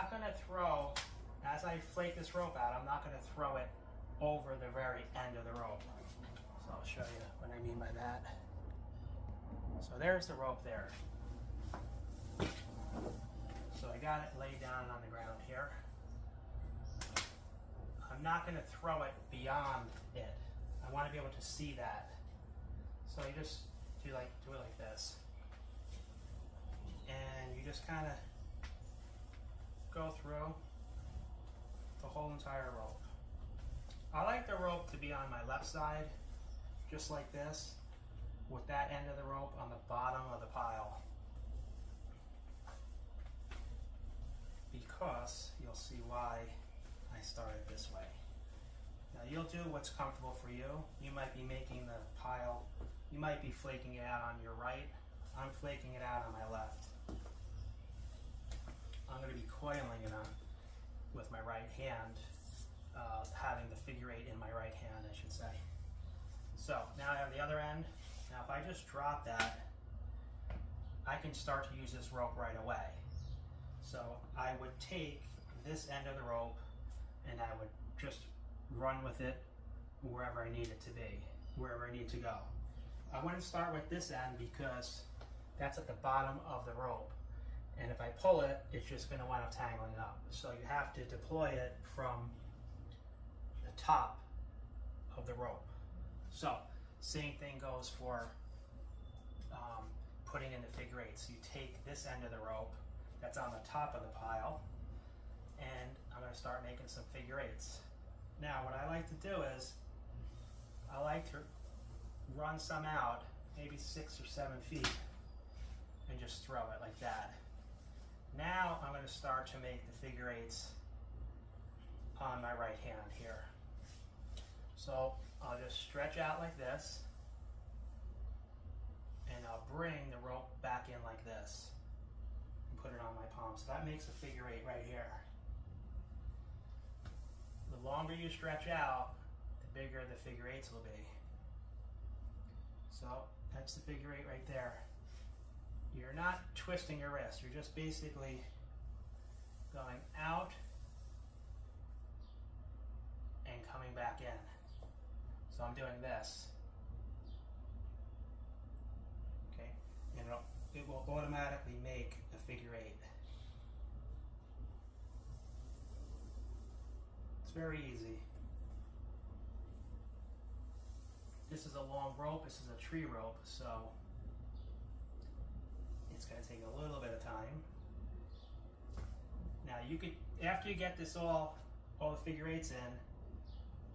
not going to throw, as I flake this rope out, I'm not going to throw it over the very end of the rope. So I'll show you what I mean by that. So there's the rope there. So I got it laid down on the ground here. I'm not going to throw it beyond it. I want to be able to see that. So you just do it like this. And you just kind of go through the whole entire rope. I like the rope to be on my left side, just like this, with that end of the rope on the bottom of the pile. Because you'll see why I started this way. Now you'll do what's comfortable for you. You might be making the pile, you might be flaking it out on your right. I'm flaking it out on my left. I'm going to be coiling it on with my right hand, having the figure 8 in my right hand, I should say. So now I have the other end. Now if I just drop that, I can start to use this rope right away. So I would take this end of the rope and I would just run with it wherever I need it to be, wherever I need to go. I wouldn't start with this end because that's at the bottom of the rope. And if I pull it, it's just going to wind up tangling up. So you have to deploy it from the top of the rope. So same thing goes for putting in the figure 8. So you take this end of the rope that's on the top of the pile, and I'm going to start making some figure 8s. Now what I like to do is, I like to run some out, maybe 6 or 7 feet, and just throw it like that. Now I'm going to start to make the figure 8s on my right hand here. So I'll just stretch out like this, and I'll bring the rope back in like this and put it on my palm. So that makes a figure 8 right here. The longer you stretch out, the bigger the figure 8s will be. So that's the figure 8 right there. You're not twisting your wrist, you're just basically going out and coming back in. So I'm doing this. Okay, and it will automatically make a figure 8. It's very easy. This is a long rope, this is a tree rope, so it's going to take a little bit of time. Now you could, after you get this all the figure 8s in,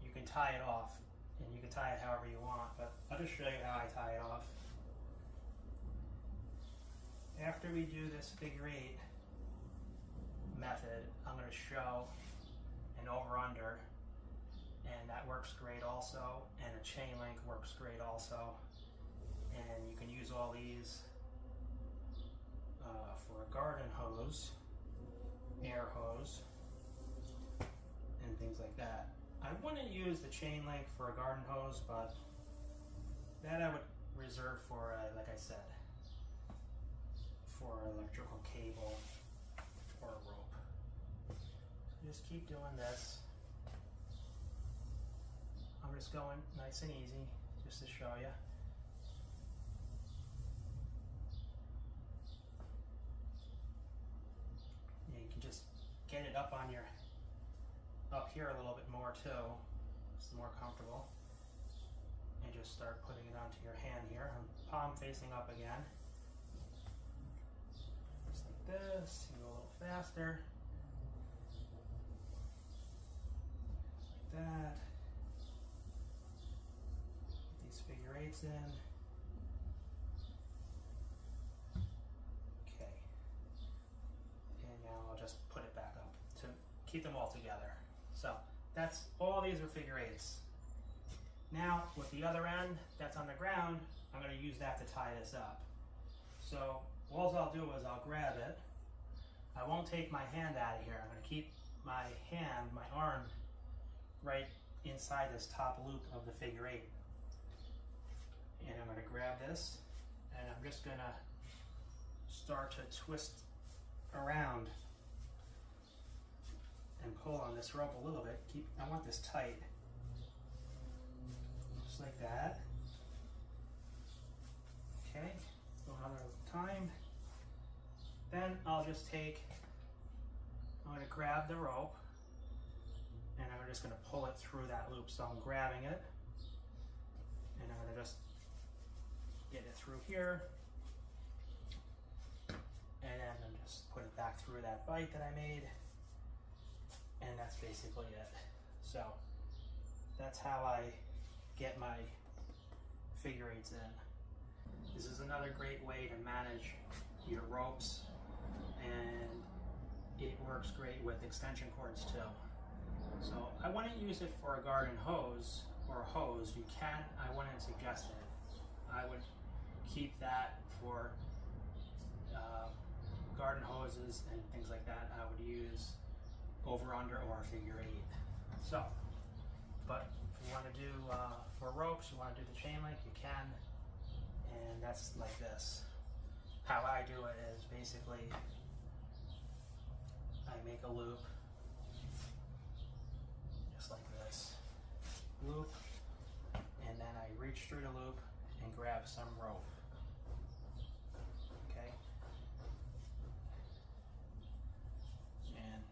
you can tie it off, and you can tie it however you want, but I'll just show you how I tie it off. After we do this figure 8 method, I'm going to show an over-under, and that works great also, and a chain link works great also, and you can use all these for a garden hose, air hose, and things like that. I wouldn't use the chain link for a garden hose, but that I would reserve for, like I said, for electrical cable or a rope. So just keep doing this. I'm just going nice and easy, just to show you. You can just get it up on your, up here a little bit more too, it's more comfortable. And just start putting it onto your hand here, palm facing up again. Just like this, you go a little faster. Just like that. Get these figure 8s in. And now I'll just put it back up to keep them all together. So that's, all these are figure 8s. Now with the other end that's on the ground, I'm going to use that to tie this up. So all I'll do is I'll grab it. I won't take my hand out of here. I'm going to keep my hand, my arm, right inside this top loop of the figure 8. And I'm going to grab this, and I'm just going to start to twist around this rope a little bit. I want this tight, just like that. Okay, go another time. Then I'll just I'm going to grab the rope, and I'm just going to pull it through that loop. So I'm grabbing it, and I'm going to just get it through here, and then I'm just put it back through that bite that I made, and that's basically it. So that's how I get my figure eights in. This is another great way to manage your ropes, and it works great with extension cords too. So I wouldn't use it for a garden hose or a hose. You can, I wouldn't suggest it. I would keep that for garden hoses and things like that. I would use over, under, or a figure eight. So, but if you want to do for ropes, you want to do the chain link, you can, and that's like this. How I do it is basically I make a loop just like this, loop, and then I reach through the loop and grab some rope. Okay, and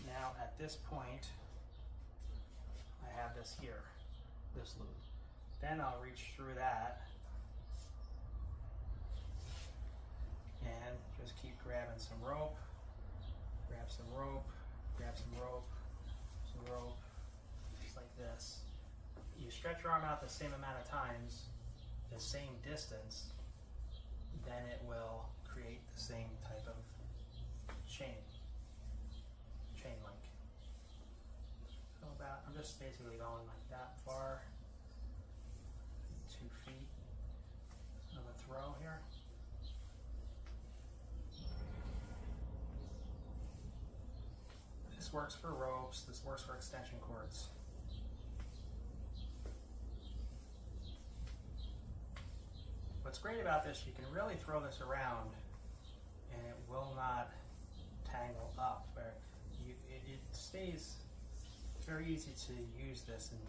now at this point I have this here, this loop. Then I'll reach through that and just keep grabbing some rope, grab some rope, grab some rope, some rope, just like this. You stretch your arm out the same amount of times, the same distance, then it will create the same type of chain link. So I'm just basically going like that far, 2 feet of a throw here. This works for ropes, this works for extension cords. What's great about this, you can really throw this around and it will not tangle up. It stays, it's very easy to use this and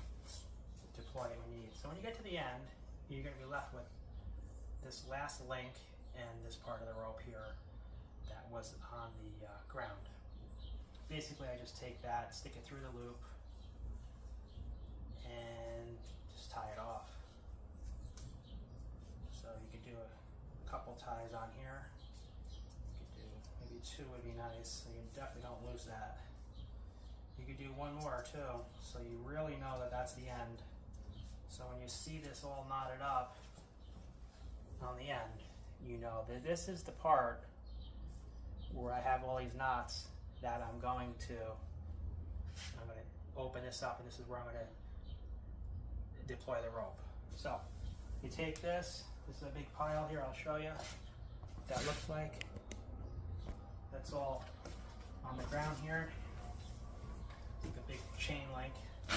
deploy it when you need. So when you get to the end, you're going to be left with this last link and this part of the rope here that was on the ground. Basically, I just take that, stick it through the loop, and just tie it off. So you could do a couple ties on here. You could do maybe 2 would be nice, so you definitely don't lose that. You could do 1 more too, so you really know that that's the end. So when you see this all knotted up on the end, you know that this is the part where I have all these knots that I'm going to open this up, and this is where I'm going to deploy the rope. So you take this is a big pile here, I'll show you what that looks like. That's all on the ground here. Take a big chain link, it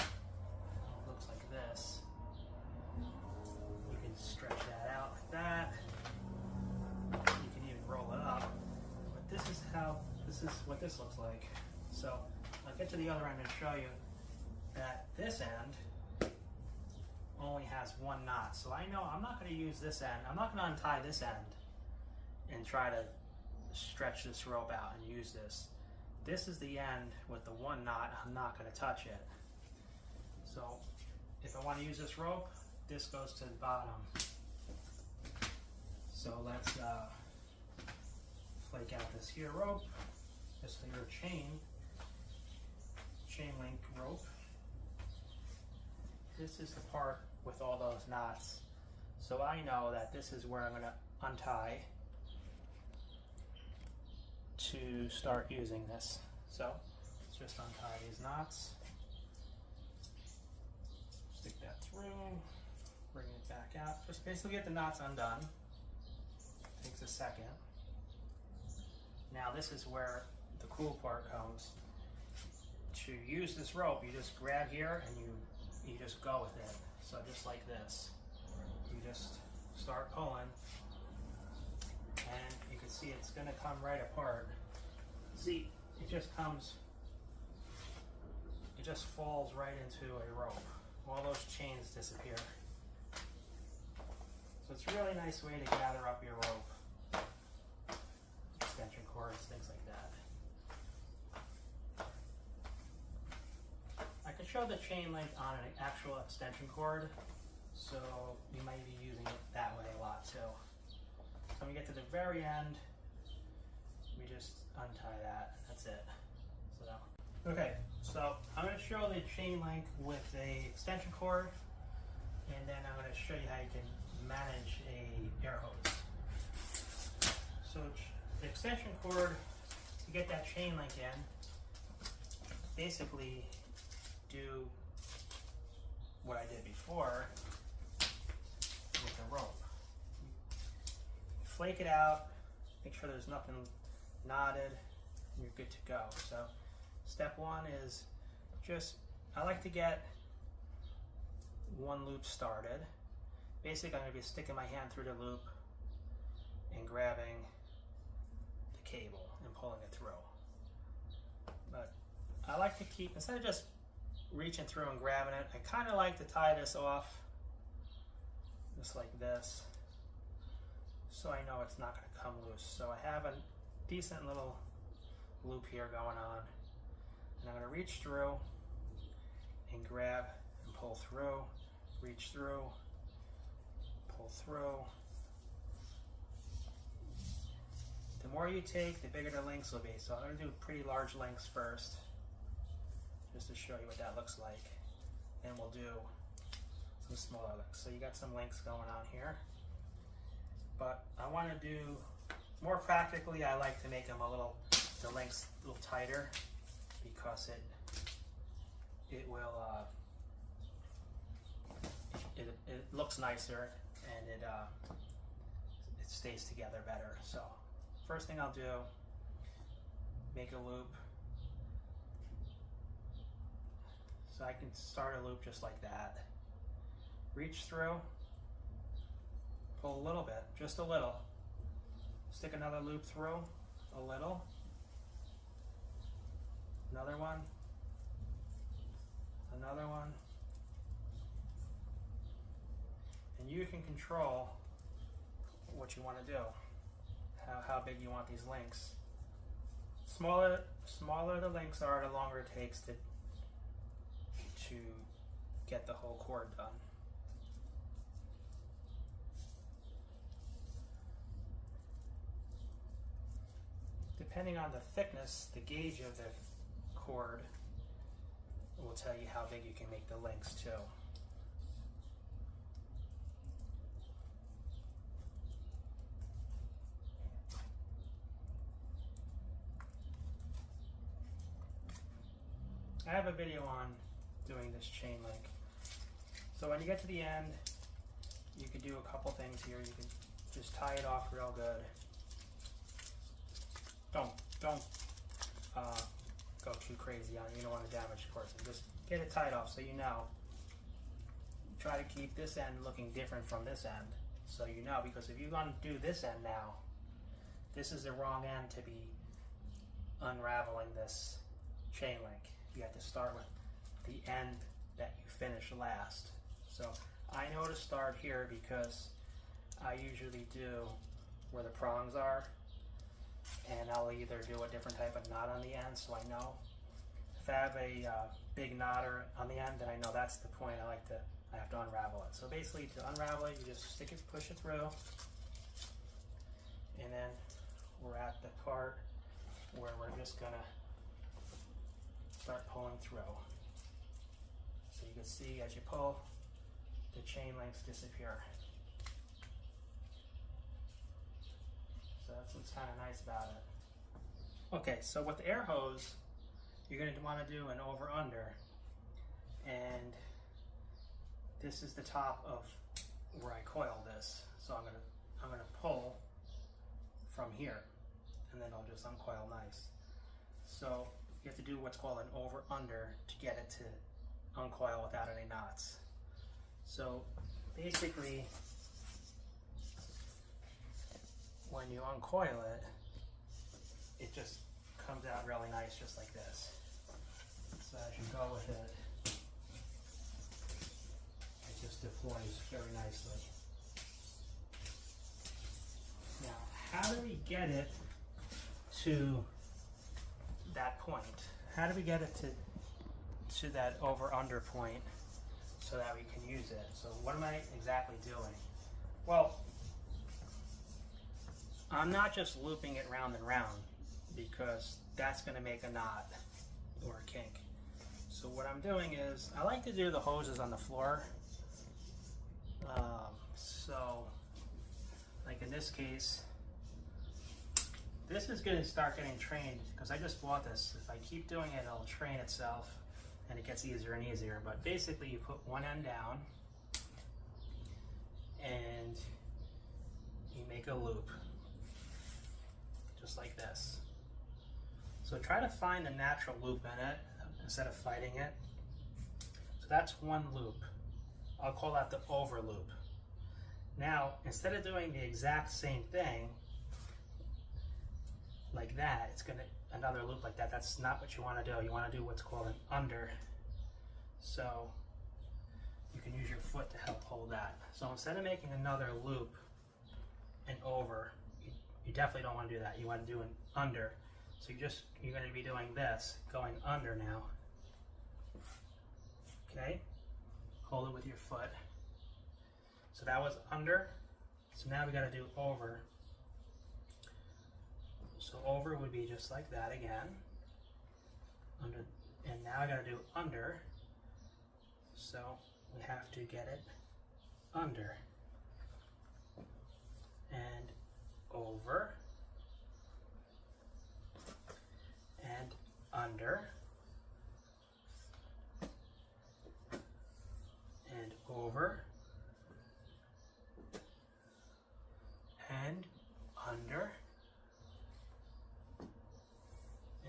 looks like this. You can stretch that out like that. You can even roll it up, but this is what this looks like. So I'll get to the other end and show you that this end only has 1 knot. So I know I'm not going to use this end. I'm not going to untie this end and try to stretch this rope out and use this. This is the end with the 1 knot. I'm not going to touch it. So if I want to use this rope, this goes to the bottom. So let's flake out this here rope, this here chain link rope. This is the part with all those knots. So I know that this is where I'm going to untie to start using this. So let's just untie these knots, stick that through, bring it back out. Just basically get the knots undone. Takes a second. Now this is where the cool part comes. To use this rope, you just grab here and you just go with it. So just like this. You just start pulling, and you can see it's going to come right apart. See, it just comes just falls right into a rope. All those chains disappear. So it's a really nice way to gather up your rope. Extension cords, things like that. I could show the chain length on an actual extension cord, so you might be using it that way a lot too. So when we get to the very end, we just untie that, and that's it. Okay, so I'm going to show the chain length with a extension cord, and then I'm going to show you how you can manage a air hose. So the extension cord, to get that chain length in, basically do what I did before with the rope. Flake it out, make sure there's nothing knotted, and you're good to go. So step one is just, I like to get one loop started. Basically, I'm going to be sticking my hand through the loop and grabbing the cable and pulling it through. But I like to keep, instead of just reaching through and grabbing it, I kind of like to tie this off just like this, so I know it's not going to come loose. So I have a decent little loop here going on. And I'm going to reach through and grab and pull through, reach through, pull through. The more you take, the bigger the links will be. So I'm going to do pretty large links first, just to show you what that looks like. And we'll do some smaller links. So you got some links going on here. But I want to do, more practically, I like to make them a little, the links a little tighter, because it will it looks nicer, and it stays together better. So first thing I'll do, make a loop. So I can start a loop just like that. Reach through, pull a little bit, just a little. Stick another loop through, a little. Another one, another one, and you can control what you want to do, how big you want these links. Smaller the links are, the longer it takes to get the whole cord done. Depending on the thickness, the gauge of the cord will tell you how big you can make the links too. I have a video on doing this chain link. So when you get to the end, you can do a couple things here. You can just tie it off real good. Don't go too crazy on it. You don't want to damage the cord. So just get it tied off so you know. Try to keep this end looking different from this end, so you know, because if you're going to do this end now, this is the wrong end to be unraveling this chain link. You have to start with the end that you finish last. So I know to start here because I usually do where the prongs are, and I'll either do a different type of knot on the end, so I know. If I have a big knot on the end, then I know that's the point I have to unravel it. So basically, to unravel it, you just stick it, push it through, and then we're at the part where we're just gonna start pulling through. So you can see as you pull, the chain links disappear. So that's what's kind of nice about it. Okay, so with the air hose, you're going to want to do an over-under, and this is the top of where I coil this. So I'm going to pull from here, and then I'll just uncoil nice. So you have to do what's called an over-under to get it to uncoil without any knots. So basically, when you uncoil it, it just comes out really nice, just like this. So as you go with it, it just deploys very nicely. Now, how do we get it to that point? How do we get it to that over-under point so that we can use it? So what am I exactly doing? Well, I'm not just looping it round and round because that's going to make a knot or a kink. So what I'm doing is, I like to do the hoses on the floor. So, like in this case, this is going to start getting trained because I just bought this. If I keep doing it, it'll train itself and it gets easier and easier. But basically you put one end down and you make a loop, just like this. So try to find the natural loop in it instead of fighting it. So that's one loop. I'll call that the over loop. Now, instead of doing the exact same thing like that, it's gonna another loop like that. That's not what you want to do. You want to do what's called an under. So you can use your foot to help hold that. So instead of making another loop and over, you definitely don't want to do that. You want to do an under. So you're going to be doing this, going under now. Okay? Hold it with your foot. So that was under. So now we got to do over. So over would be just like that again. Under, and now I got to do under. So we have to get it under and over and under and over and under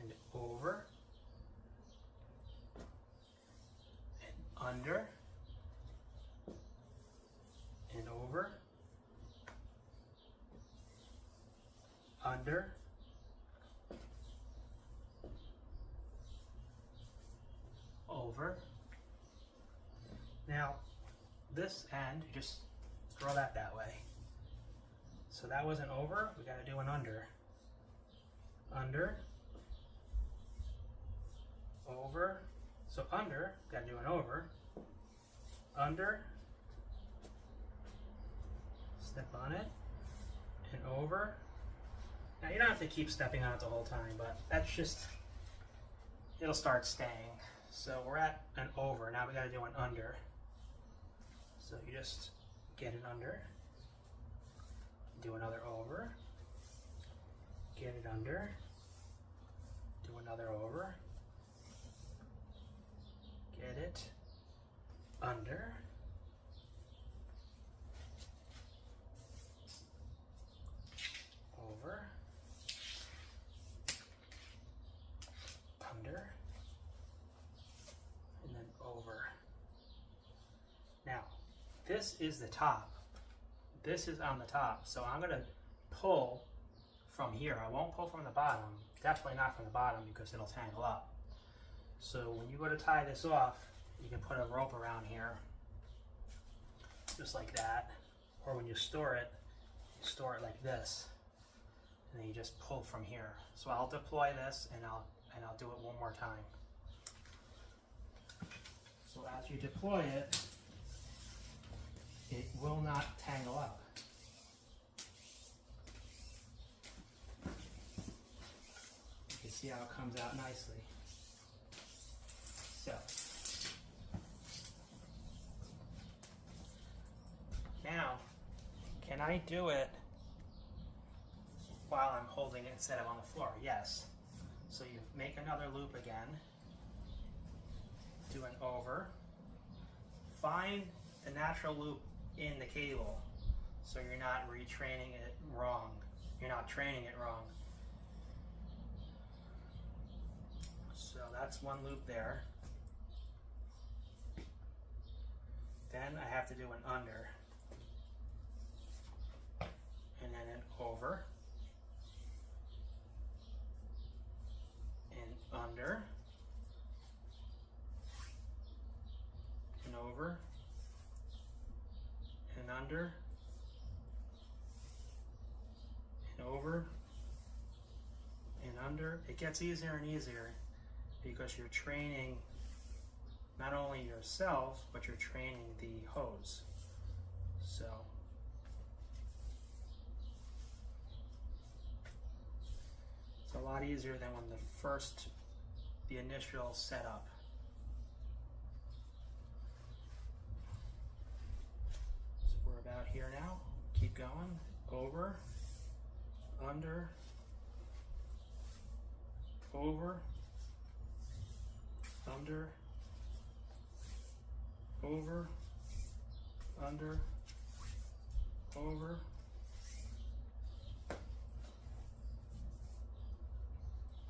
and over and under and over, under, over. Now, this end, you just throw that way. So that was an over, we got to do an under. Under, over, so under, got to do an over, under, step on it, and over. Now you don't have to keep stepping on it the whole time, but that's just, it'll start staying. So we're at an over, now we got to do an under. So you just get it under, do another over, get it under, do another over, get it under, over, under, and then over. Now, this is the top. This is on the top, so I'm going to pull from here. I won't pull from the bottom, definitely not from the bottom because it'll tangle up. So when you go to tie this off, you can put a rope around here, just like that. Or when you store it like this, and then you just pull from here. So I'll deploy this and I'll do it one more time. So as you deploy it, it will not tangle up. You can see how it comes out nicely. So, now, can I do it while I'm holding it instead of on the floor? Yes. So you make another loop again, do an over, find the natural loop in the cable so you're not retraining it wrong. You're not training it wrong. So that's one loop there. Then I have to do an under, and then an over, and under, under, and over, and under. It gets easier and easier because you're training not only yourself, but you're training the hose. So it's a lot easier than when the initial setup. So we're about here now. Keep going. Over, under, over, under, over, under, over,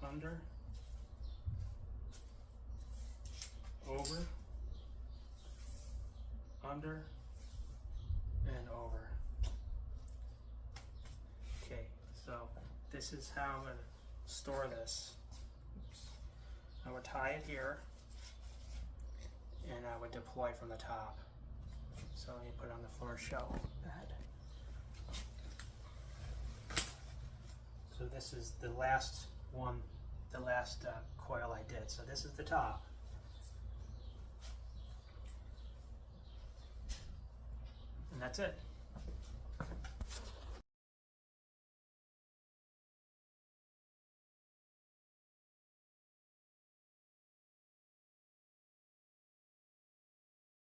under, over, under, and over. Okay, so this is how I'm going to store this. Oops. I would tie it here, and I would deploy from the top. So let me put it on the floor show that. So this is the last one, the last coil I did. So this is the top. And that's it.